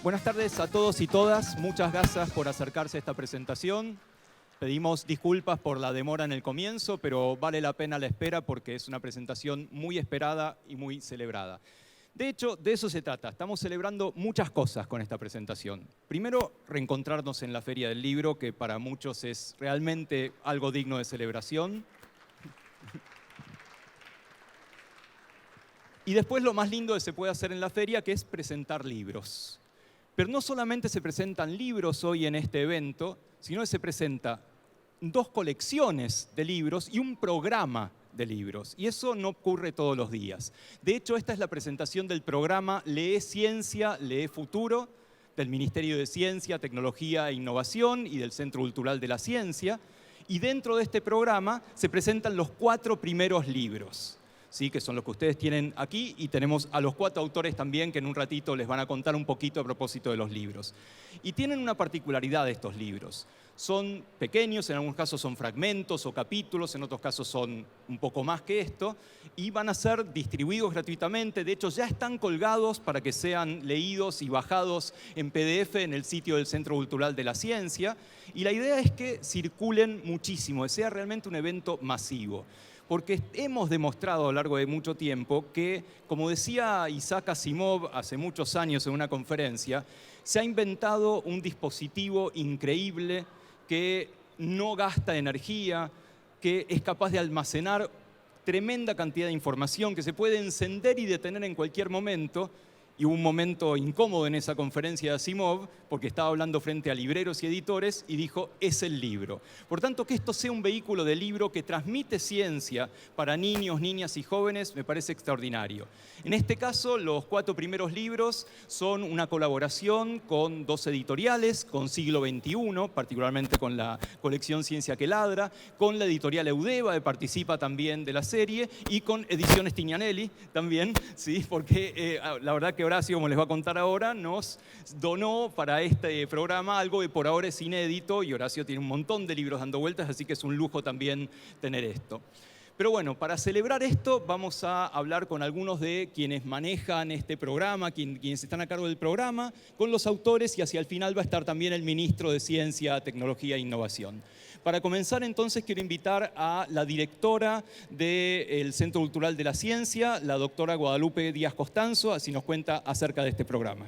Buenas tardes a todos y todas. Muchas gracias por acercarse a esta presentación. Pedimos disculpas por la demora en el comienzo, pero vale la pena la espera porque es una presentación muy esperada y muy celebrada. De hecho, de eso se trata. Estamos celebrando muchas cosas con esta presentación. Primero, reencontrarnos en la Feria del Libro, que para muchos es realmente algo digno de celebración. Y después lo más lindo que se puede hacer en la feria, que es presentar libros. Pero no solamente se presentan libros hoy en este evento, sino que se presentan 2 colecciones de libros y un programa de libros. Y eso no ocurre todos los días. De hecho, esta es la presentación del programa Lee Ciencia, Lee Futuro, del Ministerio de Ciencia, Tecnología e Innovación y del Centro Cultural de la Ciencia. Y dentro de este programa se presentan los 4 primeros libros, ¿sí? Que son los que ustedes tienen aquí, y tenemos a los 4 autores también que en un ratito les van a contar un poquito a propósito de los libros. Y tienen una particularidad estos libros. Son pequeños, en algunos casos son fragmentos o capítulos, en otros casos son un poco más que esto, y van a ser distribuidos gratuitamente. De hecho, ya están colgados para que sean leídos y bajados en PDF en el sitio del Centro Cultural de la Ciencia. Y la idea es que circulen muchísimo, que sea realmente un evento masivo. Porque hemos demostrado a lo largo de mucho tiempo que, como decía Isaac Asimov hace muchos años en una conferencia, se ha inventado un dispositivo increíble que no gasta energía, que es capaz de almacenar tremenda cantidad de información, que se puede encender y detener en cualquier momento. Y hubo un momento incómodo en esa conferencia de Asimov, porque estaba hablando frente a libreros y editores y dijo, es el libro. Por tanto, que esto sea un vehículo de libro que transmite ciencia para niños, niñas y jóvenes me parece extraordinario. En este caso, los 4 primeros libros son una colaboración con 2 editoriales, con Siglo XXI, particularmente con la colección Ciencia que Ladra, con la editorial Eudeva, que participa también de la serie, y con Ediciones Tignanelli también, ¿sí? Porque la verdad que Horacio, como les va a contar ahora, nos donó para este programa algo que por ahora es inédito, y Horacio tiene un montón de libros dando vueltas, así que es un lujo también tener esto. Pero bueno, para celebrar esto vamos a hablar con algunos de quienes manejan este programa, quienes están a cargo del programa, con los autores, y hacia el final va a estar también el ministro de Ciencia, Tecnología e Innovación. Para comenzar, entonces, quiero invitar a la directora del Centro Cultural de la Ciencia, la doctora Guadalupe Díaz Costanzo, así nos cuenta acerca de este programa.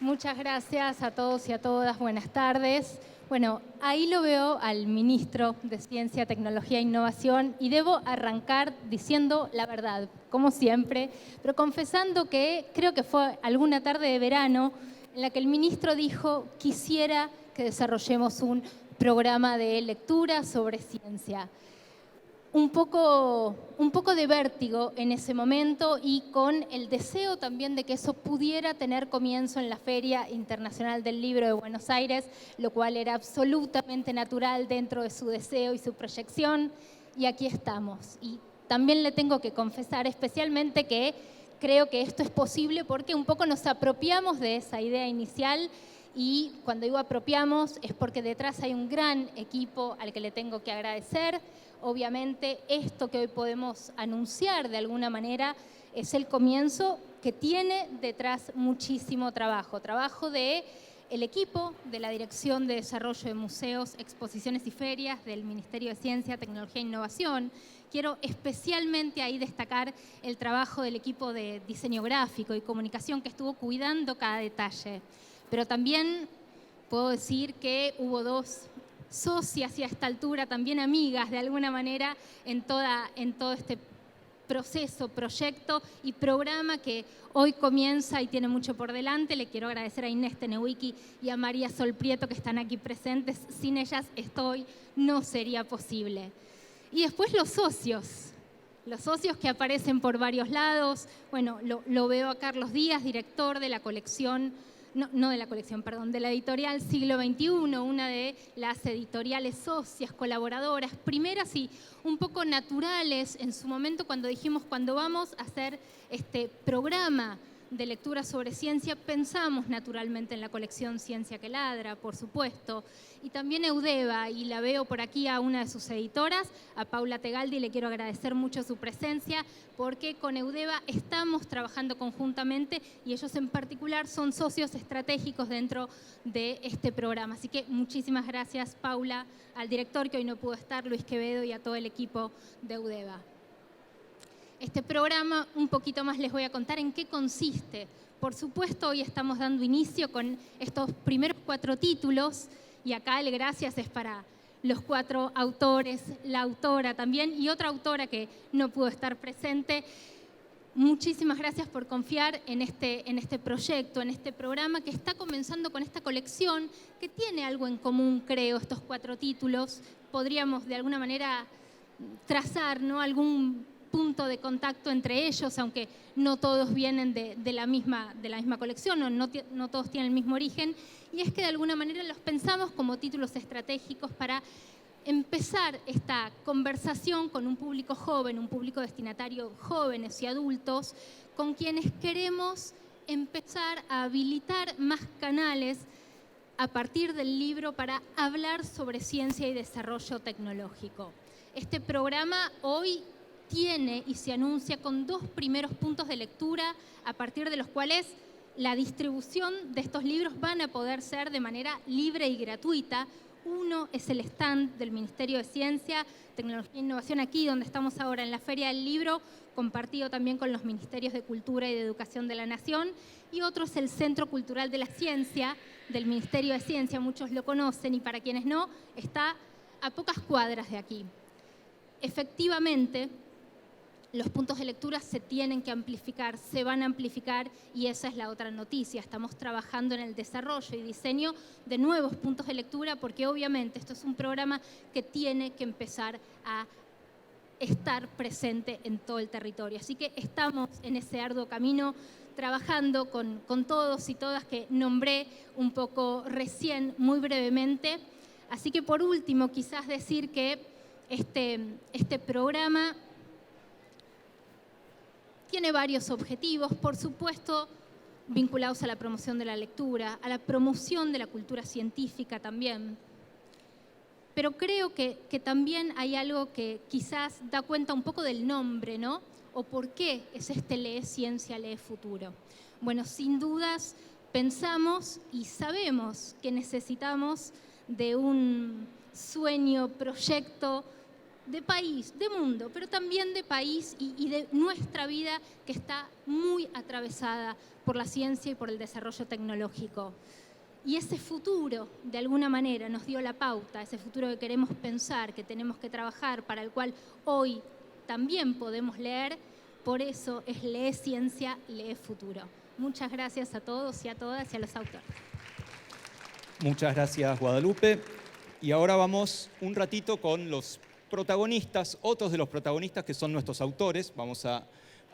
Muchas gracias a todos y a todas. Buenas tardes. Bueno, ahí lo veo al ministro de Ciencia, Tecnología e Innovación, y debo arrancar diciendo la verdad, como siempre, pero confesando que creo que fue alguna tarde de verano en la que el ministro dijo, quisiera que desarrollemos un programa de lectura sobre ciencia. Un poco de vértigo en ese momento, y con el deseo también de que eso pudiera tener comienzo en la Feria Internacional del Libro de Buenos Aires, lo cual era absolutamente natural dentro de su deseo y su proyección, y aquí estamos. Y también le tengo que confesar especialmente que creo que esto es posible porque un poco nos apropiamos de esa idea inicial, y cuando digo apropiamos es porque detrás hay un gran equipo al que le tengo que agradecer. Obviamente esto que hoy podemos anunciar de alguna manera es el comienzo, que tiene detrás muchísimo trabajo del equipo de la Dirección de Desarrollo de Museos, Exposiciones y Ferias del Ministerio de Ciencia, Tecnología e Innovación. Quiero especialmente ahí destacar el trabajo del equipo de diseño gráfico y comunicación, que estuvo cuidando cada detalle. Pero también puedo decir que hubo 2 socias y a esta altura también amigas de alguna manera en todo este proceso, proyecto y programa que hoy comienza y tiene mucho por delante. Le quiero agradecer a Inés Tenewicki y a María Sol Prieto, que están aquí presentes. Sin ellas no sería posible. Y después los socios que aparecen por varios lados. Bueno, lo veo a Carlos Díaz, director de la colección, de la editorial Siglo XXI, una de las editoriales socias, colaboradoras, primeras y un poco naturales en su momento cuando dijimos, cuando vamos a hacer este programa de lectura sobre ciencia, pensamos naturalmente en la colección Ciencia que Ladra, por supuesto, y también Eudeva, y la veo por aquí a una de sus editoras, a Paula Tegaldi, le quiero agradecer mucho su presencia, porque con Eudeva estamos trabajando conjuntamente y ellos en particular son socios estratégicos dentro de este programa. Así que muchísimas gracias, Paula, al director que hoy no pudo estar, Luis Quevedo, y a todo el equipo de Eudeva. Este programa, un poquito más les voy a contar en qué consiste. Por supuesto, hoy estamos dando inicio con estos primeros 4 títulos, y acá el gracias es para los 4 autores, la autora también, y otra autora que no pudo estar presente. Muchísimas gracias por confiar en este proyecto, en este programa que está comenzando con esta colección, que tiene algo en común, creo, estos 4 títulos. Podríamos de alguna manera trazar, ¿no?, algún punto de contacto entre ellos, aunque no todos vienen de la misma colección, no todos tienen el mismo origen, y es que de alguna manera los pensamos como títulos estratégicos para empezar esta conversación con un público joven, un público destinatario jóvenes y adultos, con quienes queremos empezar a habilitar más canales a partir del libro para hablar sobre ciencia y desarrollo tecnológico. Este programa hoy tiene y se anuncia con 2 primeros puntos de lectura a partir de los cuales la distribución de estos libros van a poder ser de manera libre y gratuita. Uno es el stand del Ministerio de Ciencia, Tecnología e Innovación, aquí donde estamos ahora en la Feria del Libro, compartido también con los Ministerios de Cultura y de Educación de la Nación, y otro es el Centro Cultural de la Ciencia del Ministerio de Ciencia, muchos lo conocen, y para quienes no, está a pocas cuadras de aquí. Efectivamente, los puntos de lectura se tienen que amplificar, se van a amplificar, y esa es la otra noticia. Estamos trabajando en el desarrollo y diseño de nuevos puntos de lectura, porque obviamente esto es un programa que tiene que empezar a estar presente en todo el territorio. Así que estamos en ese arduo camino, trabajando con todos y todas que nombré un poco recién, muy brevemente. Así que por último, quizás decir que este programa tiene varios objetivos, por supuesto, vinculados a la promoción de la lectura, a la promoción de la cultura científica también. Pero creo que también hay algo que quizás da cuenta un poco del nombre, ¿no? O por qué es este Lee Ciencia, Lee Futuro. Bueno, sin dudas pensamos y sabemos que necesitamos de un sueño, proyecto de país, de mundo, pero también de país y de nuestra vida, que está muy atravesada por la ciencia y por el desarrollo tecnológico. Y ese futuro, de alguna manera, nos dio la pauta, ese futuro que queremos pensar, que tenemos que trabajar, para el cual hoy también podemos leer. Por eso es Lee Ciencia, Lee Futuro. Muchas gracias a todos y a todas y a los autores. Muchas gracias, Guadalupe. Y ahora vamos un ratito con los protagonistas, otros de los protagonistas que son nuestros autores. Vamos a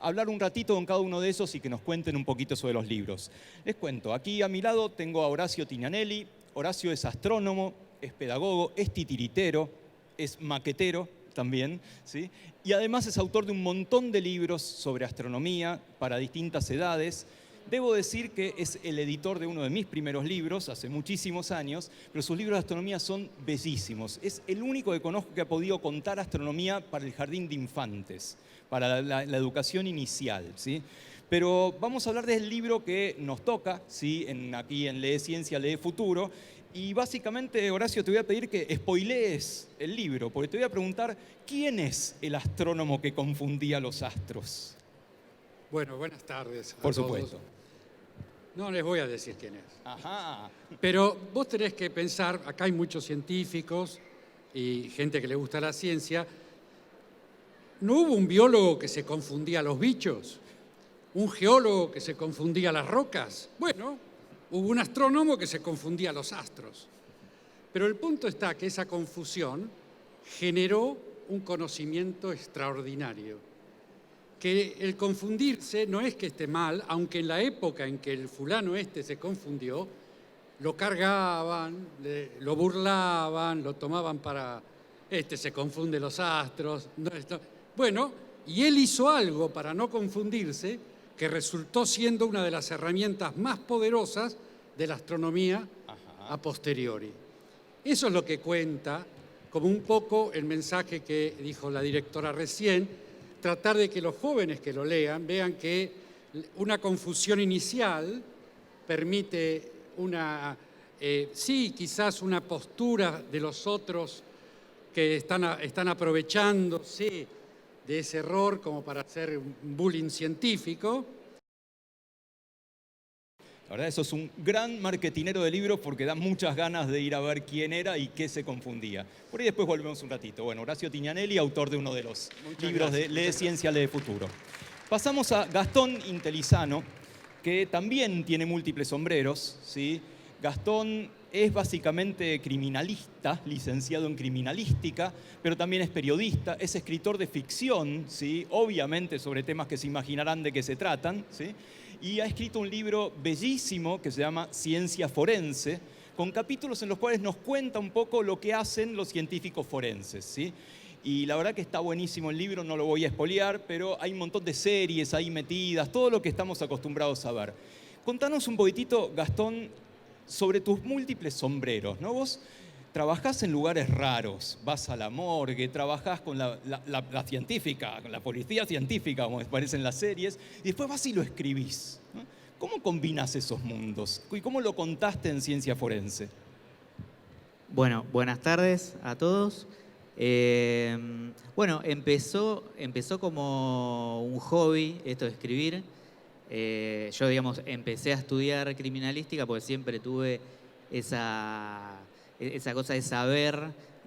hablar un ratito con cada uno de esos y que nos cuenten un poquito sobre los libros. Les cuento, aquí a mi lado tengo a Horacio Tignanelli. Horacio es astrónomo, es pedagogo, es titiritero, es maquetero también, ¿sí? Y además es autor de un montón de libros sobre astronomía para distintas edades. Debo decir que es el editor de uno de mis primeros libros, hace muchísimos años, pero sus libros de astronomía son bellísimos. Es el único que conozco que ha podido contar astronomía para el jardín de infantes, para la educación inicial, ¿sí? Pero vamos a hablar del libro que nos toca, ¿sí? Aquí en Lee Ciencia, Lee Futuro. Y básicamente, Horacio, te voy a pedir que spoilees el libro, porque te voy a preguntar, ¿quién es el astrónomo que confundía los astros? Bueno, buenas tardes a Por todos. supuesto. No les voy a decir quién es. Ajá. Pero vos tenés que pensar, acá hay muchos científicos y gente que le gusta la ciencia. ¿No hubo un biólogo que se confundía a los bichos? ¿Un geólogo que se confundía a las rocas? Bueno, hubo un astrónomo que se confundía a los astros. Pero el punto está que esa confusión generó un conocimiento extraordinario. Que el confundirse no es que esté mal, aunque en la época en que el fulano se confundió, lo cargaban, lo burlaban, lo tomaban para, se confunde los astros. Bueno, y él hizo algo para no confundirse, que resultó siendo una de las herramientas más poderosas de la astronomía a posteriori. Eso es lo que cuenta como un poco el mensaje que dijo la directora recién, tratar de que los jóvenes que lo lean vean que una confusión inicial permite sí, quizás una postura de los otros que están aprovechándose de ese error como para hacer un bullying científico. La verdad, eso es un gran marketinero de libros porque da muchas ganas de ir a ver quién era y qué se confundía. Por ahí después volvemos un ratito. Bueno, Horacio Tignanelli, autor de uno de los libros de Lee Ciencia, Lee Futuro. Pasamos a Gastón Intelizano, que también tiene múltiples sombreros, ¿sí? Gastón es básicamente criminalista, licenciado en criminalística, pero también es periodista, es escritor de ficción, ¿sí? Obviamente sobre temas que se imaginarán de qué se tratan, ¿sí? Y ha escrito un libro bellísimo que se llama Ciencia Forense, con capítulos en los cuales nos cuenta un poco lo que hacen los científicos forenses, ¿sí? Y la verdad que está buenísimo el libro, no lo voy a espolear, pero hay un montón de series ahí metidas, todo lo que estamos acostumbrados a ver. Contanos un poquitito, Gastón, sobre tus múltiples sombreros, ¿no? Vos trabajás en lugares raros, vas a la morgue, trabajás con la científica, con la policía científica, como aparece en las series, y después vas y lo escribís, ¿no? ¿Cómo combinas esos mundos? ¿Y cómo lo contaste en Ciencia Forense? Bueno, buenas tardes a todos. Bueno, empezó como un hobby esto de escribir. Yo, digamos, empecé a estudiar criminalística porque siempre tuve esa cosa de saber,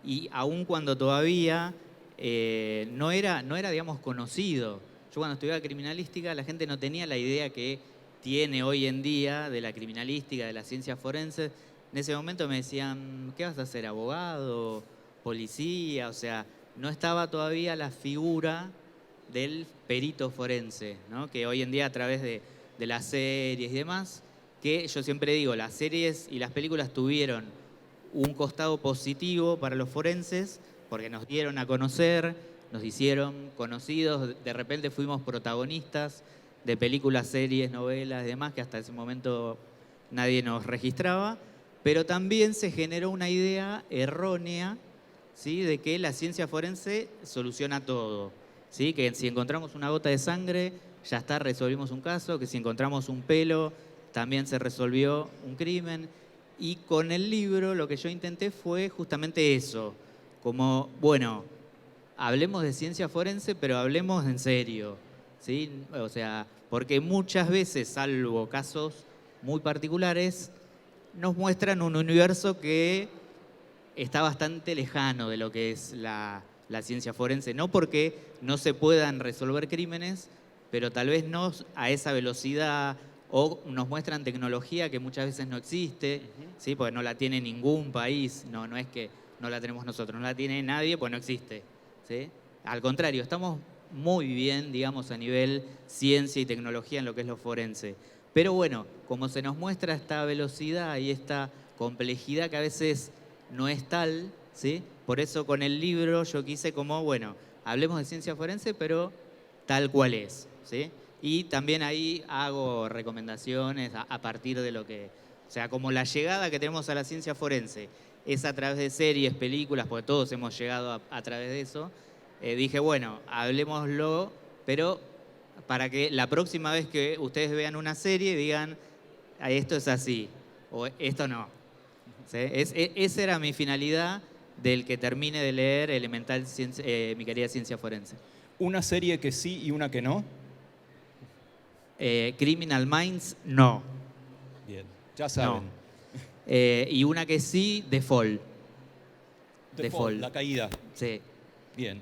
y aun cuando todavía no era, digamos, conocido. Yo cuando estudiaba criminalística la gente no tenía la idea que tiene hoy en día de la criminalística, de la ciencia forense. En ese momento me decían, ¿qué vas a hacer? ¿Abogado? ¿Policía? O sea, no estaba todavía la figura del perito forense, ¿no? Que hoy en día a través de las series y demás, que yo siempre digo, las series y las películas tuvieron un costado positivo para los forenses porque nos dieron a conocer, nos hicieron conocidos, de repente fuimos protagonistas de películas, series, novelas y demás que hasta ese momento nadie nos registraba, pero también se generó una idea errónea, ¿sí?, de que la ciencia forense soluciona todo, ¿sí? Que si encontramos una gota de sangre, ya está, resolvimos un caso, que si encontramos un pelo, también se resolvió un crimen. Y con el libro lo que yo intenté fue justamente eso, como, bueno, hablemos de ciencia forense, pero hablemos en serio, ¿sí? O sea, porque muchas veces, salvo casos muy particulares, nos muestran un universo que está bastante lejano de lo que es la ciencia forense. No porque no se puedan resolver crímenes, pero tal vez no a esa velocidad, o nos muestran tecnología que muchas veces no existe, ¿sí? Porque no la tiene ningún país, no es que no la tenemos nosotros, no la tiene nadie, pues no existe, ¿sí? Al contrario, estamos muy bien, digamos, a nivel ciencia y tecnología en lo que es lo forense. Pero bueno, como se nos muestra esta velocidad y esta complejidad que a veces no es tal, ¿sí? Por eso con el libro yo quise como, bueno, hablemos de ciencia forense, pero tal cual es, ¿sí? Y también ahí hago recomendaciones a partir de lo que... O sea, como la llegada que tenemos a la ciencia forense es a través de series, películas, porque todos hemos llegado a través de eso, dije, bueno, hablemoslo, pero para que la próxima vez que ustedes vean una serie digan, esto es así, o esto no. ¿Sí? Esa era mi finalidad del que termine de leer Elemental Mi querida ciencia forense. ¿Una serie que sí y una que no? Criminal Minds, no. Bien, ya saben. No. Y una que sí, The Fall. The Fall, la caída. Sí. Bien,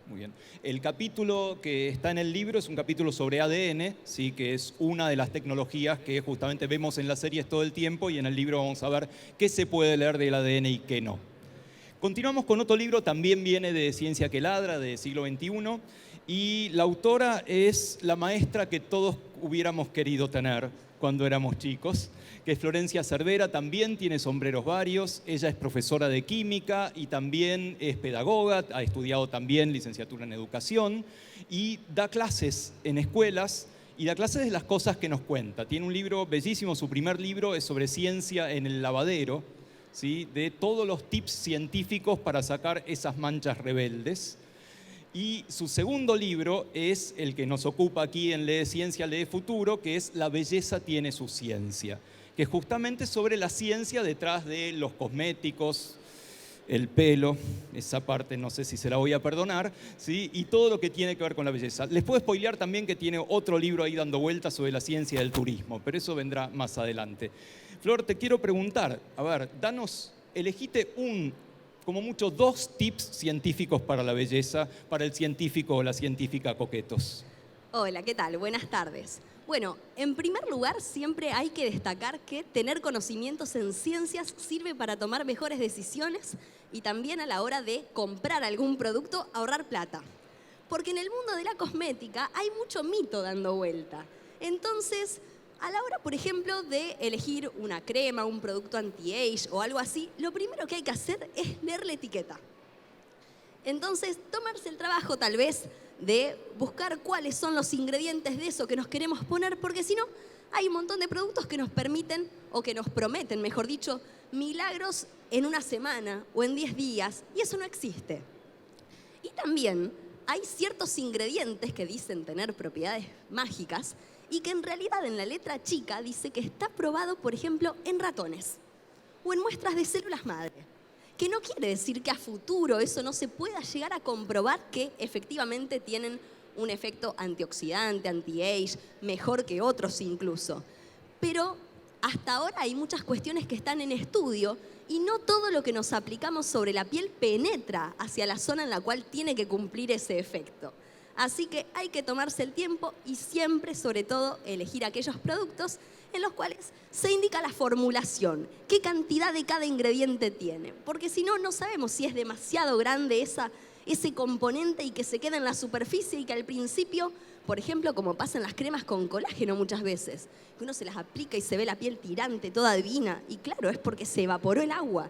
muy bien. El capítulo que está en el libro es un capítulo sobre ADN, ¿sí? Que es una de las tecnologías que justamente vemos en las series todo el tiempo, y en el libro vamos a ver qué se puede leer del ADN y qué no. Continuamos con otro libro, también viene de Ciencia que Ladra, del siglo XXI, y la autora es la maestra que todos hubiéramos querido tener cuando éramos chicos, que es Florencia Cervera. También tiene sombreros varios, ella es profesora de química y también es pedagoga, ha estudiado también licenciatura en educación y da clases en escuelas Y la clase es de las cosas que nos cuenta. Tiene un libro bellísimo, su primer libro es sobre ciencia en el lavadero, ¿sí? De todos los tips científicos para sacar esas manchas rebeldes. Y su segundo libro es el que nos ocupa aquí en Lee Ciencia, Lee Futuro, que es La belleza tiene su ciencia, que es justamente sobre la ciencia detrás de los cosméticos, el pelo, esa parte no sé si se la voy a perdonar, ¿sí? Y todo lo que tiene que ver con la belleza. Les puedo spoilear también que tiene otro libro ahí dando vueltas sobre la ciencia del turismo, pero eso vendrá más adelante. Flor, te quiero preguntar, a ver, elegite como mucho 2 tips científicos para la belleza, para el científico o la científica coquetos. Hola, ¿qué tal? Buenas tardes. Bueno, en primer lugar, siempre hay que destacar que tener conocimientos en ciencias sirve para tomar mejores decisiones y también a la hora de comprar algún producto, ahorrar plata. Porque en el mundo de la cosmética hay mucho mito dando vuelta. Entonces, a la hora, por ejemplo, de elegir una crema, un producto anti-age o algo así, lo primero que hay que hacer es leer la etiqueta. Entonces, tomarse el trabajo tal vez de buscar cuáles son los ingredientes de eso que nos queremos poner, porque si no, hay un montón de productos que nos permiten, o que nos prometen, mejor dicho, milagros en una semana o en 10 días, y eso no existe. Y también hay ciertos ingredientes que dicen tener propiedades mágicas y que en realidad en la letra chica dice que está probado, por ejemplo, en ratones o en muestras de células madre. Que no quiere decir que a futuro eso no se pueda llegar a comprobar que efectivamente tienen un efecto antioxidante, anti-age, mejor que otros incluso. Pero hasta ahora hay muchas cuestiones que están en estudio y no todo lo que nos aplicamos sobre la piel penetra hacia la zona en la cual tiene que cumplir ese efecto. Así que hay que tomarse el tiempo y siempre, sobre todo, elegir aquellos productos en los cuales se indica la formulación, qué cantidad de cada ingrediente tiene. Porque si no, no sabemos si es demasiado grande ese componente y que se queda en la superficie y que al principio, por ejemplo, como pasa en las cremas con colágeno muchas veces, que uno se las aplica y se ve la piel tirante, toda divina, y claro, es porque se evaporó el agua.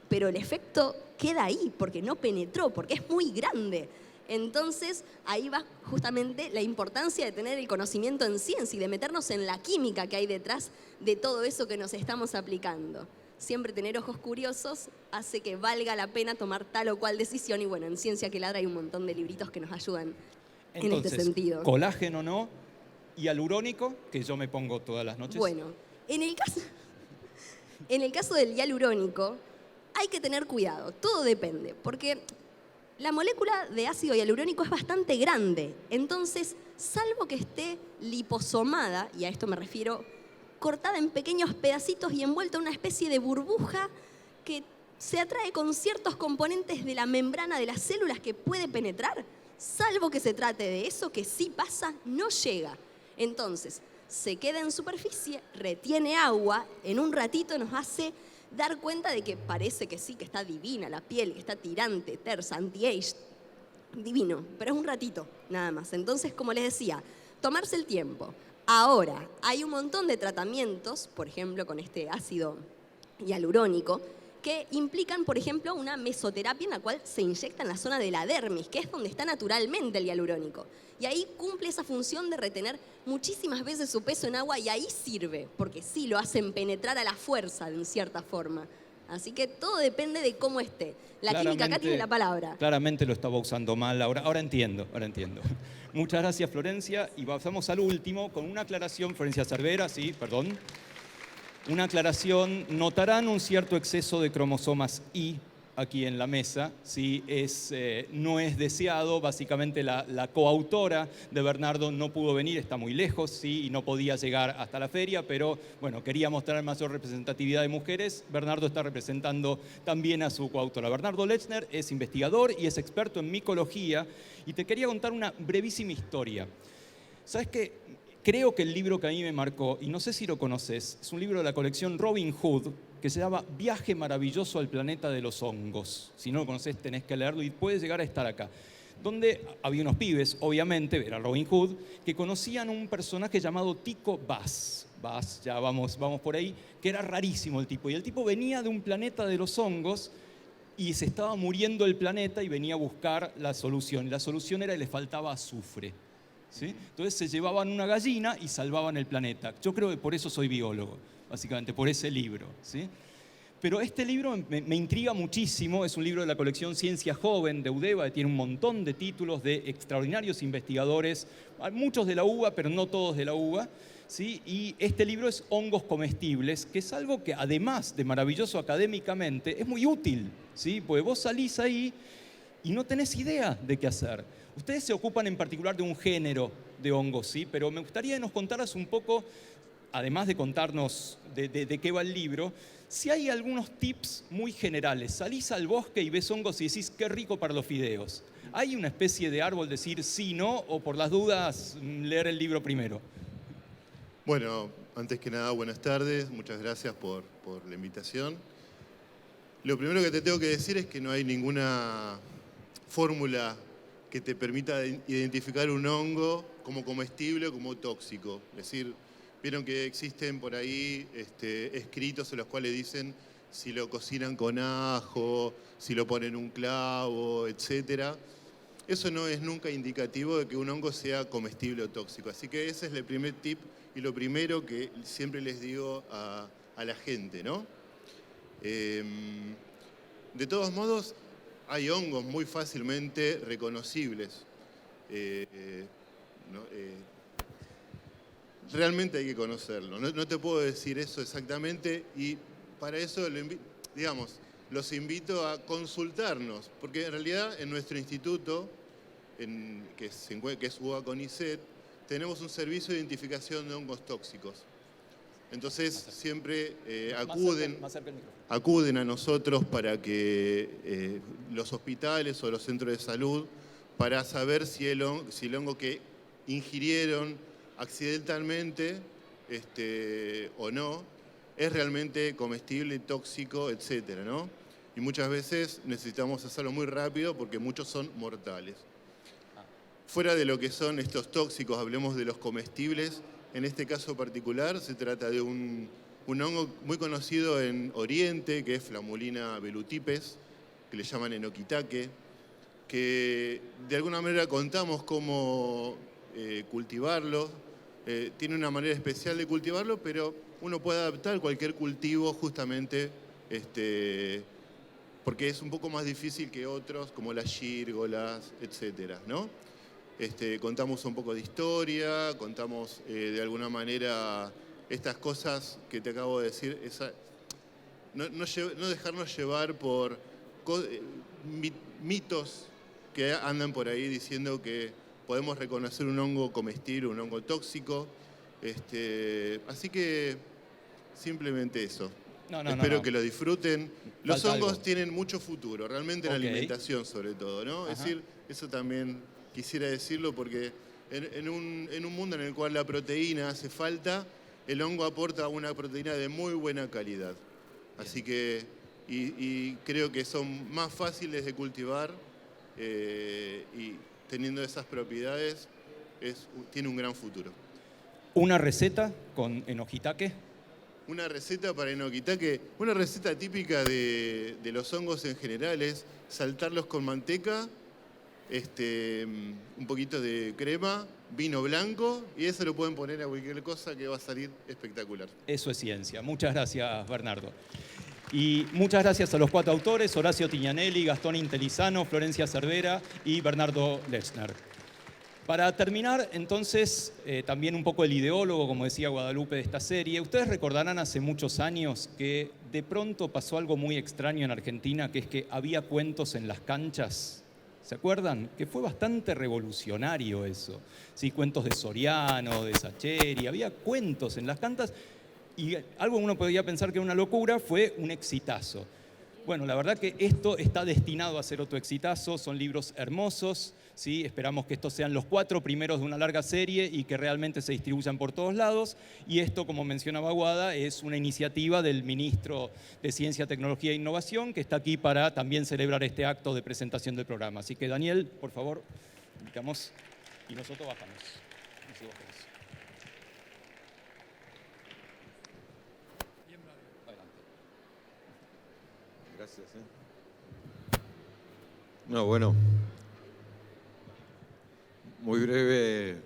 Pero el efecto queda ahí, porque no penetró, porque es muy grande. Entonces, ahí va justamente la importancia de tener el conocimiento en ciencia y de meternos en la química que hay detrás de todo eso que nos estamos aplicando. Siempre tener ojos curiosos hace que valga la pena tomar tal o cual decisión y bueno, en Ciencia que Ladra hay un montón de libritos que nos ayudan en este sentido. Colágeno no, y hialurónico, que yo me pongo todas las noches. Bueno, en el caso del hialurónico hay que tener cuidado, todo depende, porque la molécula de ácido hialurónico es bastante grande, entonces, salvo que esté liposomada, y a esto me refiero, cortada en pequeños pedacitos y envuelta en una especie de burbuja que se atrae con ciertos componentes de la membrana de las células que puede penetrar, salvo que se trate de eso que sí pasa, no llega. Entonces, se queda en superficie, retiene agua, en un ratito nos hace dar cuenta de que parece que sí, que está divina la piel, que está tirante, tersa, anti-age, divino, pero es un ratito nada más. Entonces, como les decía, tomarse el tiempo. Ahora, hay un montón de tratamientos, por ejemplo, con este ácido hialurónico, que implican, por ejemplo, una mesoterapia en la cual se inyecta en la zona de la dermis, que es donde está naturalmente el hialurónico. Y ahí cumple esa función de retener muchísimas veces su peso en agua y ahí sirve, porque sí lo hacen penetrar a la fuerza, en cierta forma. Así que todo depende de cómo esté. La química acá tiene la palabra. Claramente lo estaba usando mal, ahora entiendo. Muchas gracias, Florencia. Y pasamos al último con una aclaración, Florencia Cervera, sí, perdón. Una aclaración, notarán un cierto exceso de cromosomas Y aquí en la mesa, ¿sí? No es deseado, básicamente la coautora de Bernardo no pudo venir, está muy lejos, ¿sí? Y no podía llegar hasta la feria, pero bueno, quería mostrar mayor representatividad de mujeres. Bernardo está representando también a su coautora. Bernardo Lechner es investigador y es experto en micología, y te quería contar una brevísima historia. ¿Sabes qué? Creo que el libro que a mí me marcó, y no sé si lo conoces, es un libro de la colección Robin Hood que se llama Viaje maravilloso al planeta de los hongos. Si no lo conoces, tenés que leerlo y puede llegar a estar acá. Donde había unos pibes, obviamente, era Robin Hood, que conocían un personaje llamado Tycho Bass. Bass, ya vamos por ahí, que era rarísimo el tipo. Y el tipo venía de un planeta de los hongos y se estaba muriendo el planeta y venía a buscar la solución. La solución era que le faltaba azufre. ¿sí? Entonces se llevaban una gallina y salvaban el planeta. Yo creo que por eso soy biólogo, básicamente, por ese libro, ¿sí? Pero este libro me intriga muchísimo, es un libro de la colección Ciencia Joven de UDEVA, que tiene un montón de títulos de extraordinarios investigadores, muchos de la UBA, pero no todos de la UBA, ¿sí? Y este libro es Hongos comestibles, que es algo que además de maravilloso académicamente, es muy útil, ¿sí? Porque vos salís ahí y no tenés idea de qué hacer. Ustedes se ocupan en particular de un género de hongos, ¿sí? Pero me gustaría que nos contaras un poco, además de contarnos de qué va el libro, si hay algunos tips muy generales. Salís al bosque y ves hongos y decís, qué rico para los fideos. ¿Hay una especie de árbol decir sí, no, o por las dudas leer el libro primero? Bueno, antes que nada, buenas tardes. Muchas gracias por la invitación. Lo primero que te tengo que decir es que no hay ninguna fórmula que te permita identificar un hongo como comestible o como tóxico. Es decir, vieron que existen por ahí escritos en los cuales dicen si lo cocinan con ajo, si lo ponen un clavo, etc. Eso no es nunca indicativo de que un hongo sea comestible o tóxico. Así que ese es el primer tip y lo primero que siempre les digo a la gente, ¿no? De todos modos, hay hongos muy fácilmente reconocibles. ¿No? Realmente hay que conocerlo. No te puedo decir eso exactamente y para eso, los invito a consultarnos, porque en realidad en nuestro instituto, que es UBA CONICET, tenemos un servicio de identificación de hongos tóxicos. Entonces siempre acuden a nosotros para que los hospitales o los centros de salud, para saber si el hongo que ingirieron accidentalmente o no, es realmente comestible, tóxico, etcétera, ¿no? Y muchas veces necesitamos hacerlo muy rápido porque muchos son mortales. Fuera de lo que son estos tóxicos, hablemos de los comestibles. En este caso particular se trata de un hongo muy conocido en Oriente, que es Flammulina velutipes, que le llaman enoquitaque, que de alguna manera contamos cómo cultivarlo. Tiene una manera especial de cultivarlo, pero uno puede adaptar cualquier cultivo justamente porque es un poco más difícil que otros, como las gírgolas, etcétera, ¿no? Contamos un poco de historia, contamos de alguna manera estas cosas que te acabo de decir, no dejarnos llevar por mitos que andan por ahí diciendo que podemos reconocer un hongo comestible, un hongo tóxico. Así que simplemente eso. Espero que lo disfruten. Los hongos tienen mucho futuro, realmente en la alimentación sobre todo, ¿no? Es decir, eso también quisiera decirlo porque en un mundo en el cual la proteína hace falta, el hongo aporta una proteína de muy buena calidad. Así que, y creo que son más fáciles de cultivar y teniendo esas propiedades, tiene un gran futuro. ¿Una receta con enoquitaque? Una receta para enoquitaque, una receta típica de los hongos en general es saltarlos con manteca, un poquito de crema, vino blanco, y eso lo pueden poner a cualquier cosa que va a salir espectacular. Eso es ciencia. Muchas gracias, Bernardo. Y muchas gracias a los 4 autores, Horacio Tignanelli, Gastón Intelizano, Florencia Cervera y Bernardo Lechner. Para terminar, entonces, también un poco el ideólogo, como decía Guadalupe, de esta serie. Ustedes recordarán hace muchos años que de pronto pasó algo muy extraño en Argentina, que es que había cuentos en las canchas. ¿Se acuerdan? Que fue bastante revolucionario eso. Sí, cuentos de Soriano, de Sacheri, había cuentos en las canchas y algo que uno podía pensar que era una locura fue un exitazo. Bueno, la verdad que esto está destinado a ser otro exitazo, son libros hermosos, ¿sí? Esperamos que estos sean los 4 primeros de una larga serie y que realmente se distribuyan por todos lados. Y esto, como mencionaba Guada, es una iniciativa del ministro de Ciencia, Tecnología e Innovación que está aquí para también celebrar este acto de presentación del programa. Así que Daniel, por favor, invitamos y nosotros bajamos. Gracias. No, bueno, muy breve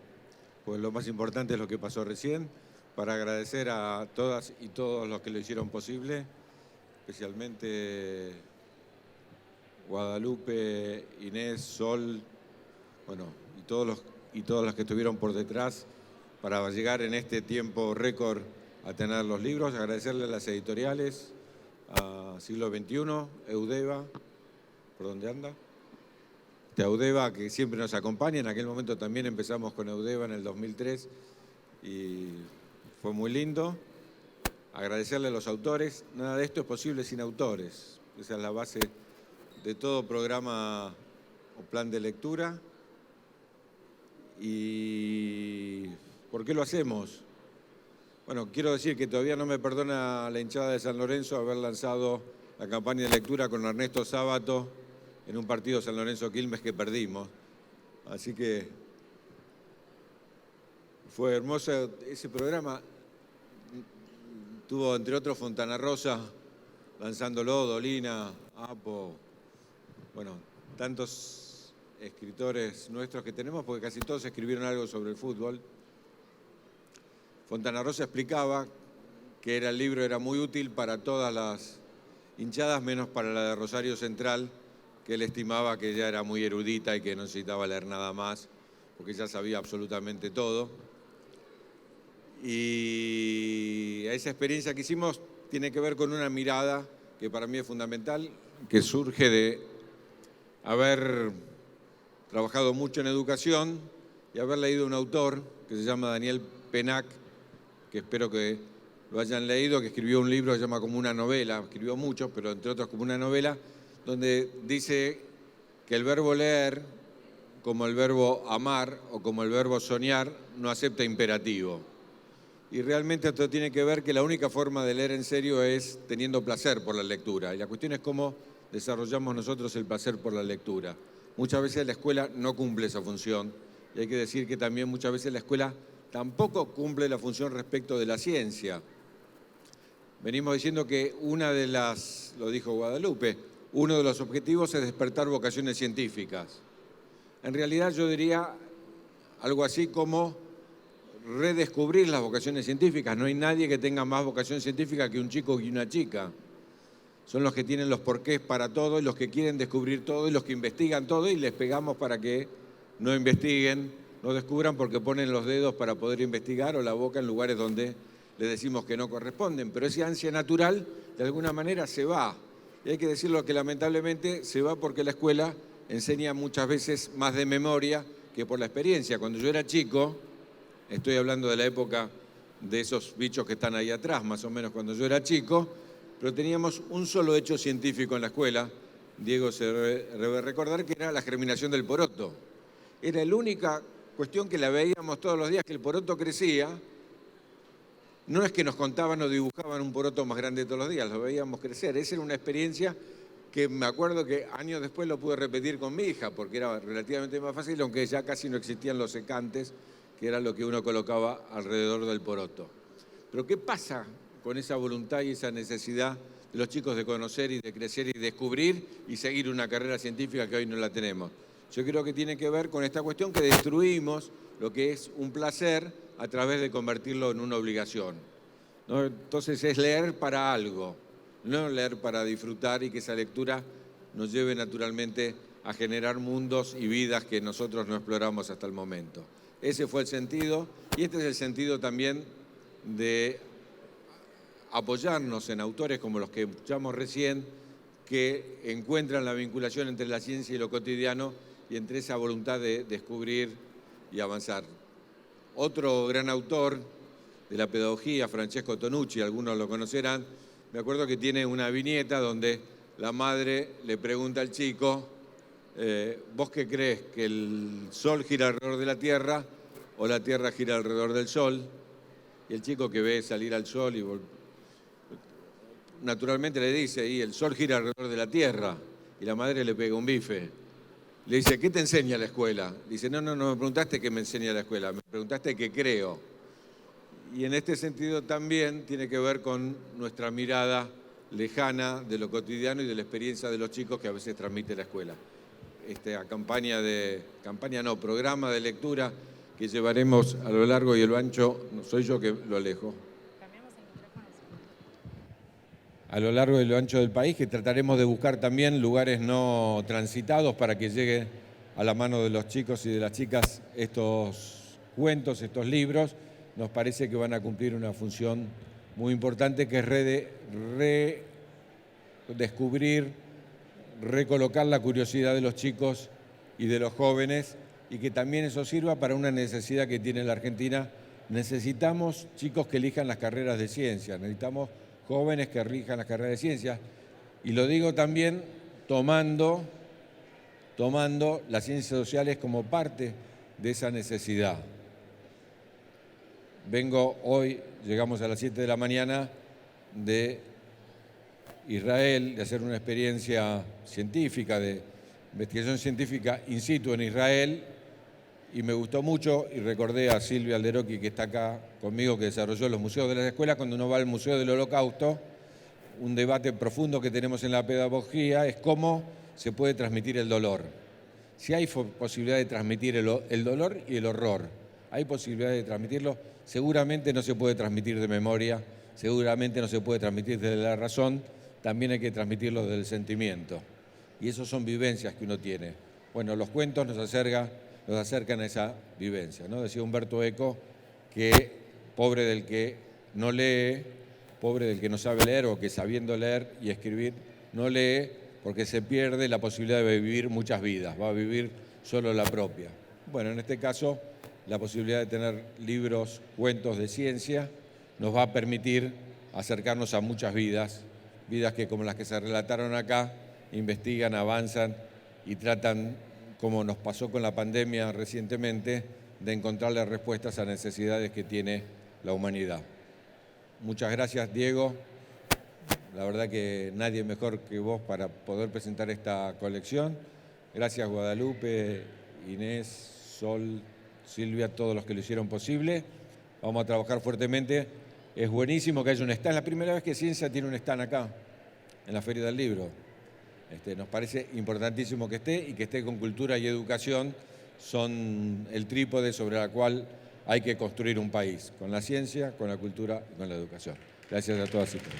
pues lo más importante es lo que pasó recién, para agradecer a todas y todos los que lo hicieron posible, especialmente Guadalupe, Inés, Sol, bueno, y todos los que estuvieron por detrás para llegar en este tiempo récord a tener los libros. Agradecerle a las editoriales, a Siglo XXI, Eudeva, ¿por dónde anda? Eudeva, que siempre nos acompaña. En aquel momento también empezamos con Eudeva en el 2003 y fue muy lindo. Agradecerle a los autores. Nada de esto es posible sin autores. Esa es la base de todo programa o plan de lectura. ¿Y por qué lo hacemos? Bueno, quiero decir que todavía no me perdona la hinchada de San Lorenzo haber lanzado la campaña de lectura con Ernesto Sábato en un partido San Lorenzo-Quilmes que perdimos. Así que fue hermoso ese programa. Tuvo, entre otros, Fontana Rosa lanzándolo, Dolina, Apo, bueno, tantos escritores nuestros que tenemos, porque casi todos escribieron algo sobre el fútbol. Fontana Rosa explicaba que el libro era muy útil para todas las hinchadas, menos para la de Rosario Central, que él estimaba que ya era muy erudita y que no necesitaba leer nada más, porque ya sabía absolutamente todo. Y esa experiencia que hicimos tiene que ver con una mirada que para mí es fundamental, que surge de haber trabajado mucho en educación y haber leído un autor que se llama Daniel Pennac, que espero que lo hayan leído, que escribió un libro que se llama Como una novela, escribió muchos, pero entre otros Como una novela, donde dice que el verbo leer, como el verbo amar o como el verbo soñar, no acepta imperativo. Y realmente esto tiene que ver que la única forma de leer en serio es teniendo placer por la lectura. Y la cuestión es cómo desarrollamos nosotros el placer por la lectura. Muchas veces la escuela no cumple esa función. Y hay que decir que también muchas veces la escuela tampoco cumple la función respecto de la ciencia. Venimos diciendo que una de las, lo dijo Guadalupe, uno de los objetivos es despertar vocaciones científicas. En realidad yo diría algo así como redescubrir las vocaciones científicas. No hay nadie que tenga más vocación científica que un chico y una chica. Son los que tienen los porqués para todo y los que quieren descubrir todo y los que investigan todo y les pegamos para que no investiguen, no descubran porque ponen los dedos para poder investigar o la boca en lugares donde le decimos que no corresponden. Pero esa ansia natural de alguna manera se va. Y hay que decirlo que lamentablemente se va porque la escuela enseña muchas veces más de memoria que por la experiencia. Cuando yo era chico, estoy hablando de la época de esos bichos que están ahí atrás, más o menos cuando yo era chico, pero teníamos un solo hecho científico en la escuela, Diego se debe recordar, que era la germinación del poroto. Era la única cuestión que la veíamos todos los días, que el poroto crecía. No es que nos contaban o dibujaban un poroto más grande todos los días, lo veíamos crecer. Esa era una experiencia que me acuerdo que años después lo pude repetir con mi hija, porque era relativamente más fácil, aunque ya casi no existían los secantes, que era lo que uno colocaba alrededor del poroto. Pero ¿qué pasa con esa voluntad y esa necesidad de los chicos de conocer y de crecer y descubrir y seguir una carrera científica que hoy no la tenemos? Yo creo que tiene que ver con esta cuestión que destruimos lo que es un placer a través de convertirlo en una obligación, ¿no? Entonces es leer para algo, no leer para disfrutar y que esa lectura nos lleve naturalmente a generar mundos y vidas que nosotros no exploramos hasta el momento. Ese fue el sentido y este es el sentido también de apoyarnos en autores como los que escuchamos recién, que encuentran la vinculación entre la ciencia y lo cotidiano y entre esa voluntad de descubrir y avanzar. Otro gran autor de la pedagogía, Francesco Tonucci, algunos lo conocerán, me acuerdo que tiene una viñeta donde la madre le pregunta al chico, ¿vos qué crees? ¿Que el sol gira alrededor de la Tierra o la Tierra gira alrededor del sol? Y el chico que ve salir al sol y naturalmente le dice, y el sol gira alrededor de la Tierra, y la madre le pega un bife. Le dice, ¿qué te enseña la escuela? Dice, no me preguntaste qué me enseña la escuela, me preguntaste qué creo. Y en este sentido también tiene que ver con nuestra mirada lejana de lo cotidiano y de la experiencia de los chicos que a veces transmite la escuela. Esta programa de lectura que que llevaremos a lo largo y a lo ancho, no soy yo que lo alejo, a lo largo y lo ancho del país, que trataremos de buscar también lugares no transitados para que llegue a la mano de los chicos y de las chicas estos cuentos, estos libros. Nos parece que van a cumplir una función muy importante, que es redescubrir, recolocar la curiosidad de los chicos y de los jóvenes, y que también eso sirva para una necesidad que tiene la Argentina. Necesitamos chicos que elijan las carreras de ciencia, necesitamos jóvenes que elijan las carreras de ciencia, y lo digo también tomando las ciencias sociales como parte de esa necesidad. Vengo hoy, llegamos a las 7 de la mañana de Israel, de hacer una experiencia científica, de investigación científica in situ en Israel, y me gustó mucho, y recordé a Silvia Alderocchi, que está acá conmigo, que desarrolló los museos de las escuelas. Cuando uno va al Museo del Holocausto, un debate profundo que tenemos en la pedagogía es cómo se puede transmitir el dolor. Si hay posibilidad de transmitir el dolor y el horror, hay posibilidad de transmitirlo, seguramente no se puede transmitir de memoria, seguramente no se puede transmitir desde la razón, también hay que transmitirlo desde el sentimiento. Y eso son vivencias que uno tiene. Bueno, los cuentos nos acercan a esa vivencia, ¿no? Decía Humberto Eco que pobre del que no lee, pobre del que no sabe leer, o que sabiendo leer y escribir no lee, porque se pierde la posibilidad de vivir muchas vidas, va a vivir solo la propia. Bueno, en este caso, la posibilidad de tener libros, cuentos de ciencia, nos va a permitir acercarnos a muchas vidas, vidas que, como las que se relataron acá, investigan, avanzan y tratan, como nos pasó con la pandemia recientemente, de encontrarle respuestas a necesidades que tiene la humanidad. Muchas gracias, Diego. La verdad que nadie mejor que vos para poder presentar esta colección. Gracias, Guadalupe, Inés, Sol, Silvia, todos los que lo hicieron posible. Vamos a trabajar fuertemente. Es buenísimo que haya un stand. Es la primera vez que Ciencia tiene un stand acá, en la Feria del Libro. Nos parece importantísimo que esté, y que esté con cultura y educación. Son el trípode sobre la cual hay que construir un país, con la ciencia, con la cultura y con la educación. Gracias a todas y todos.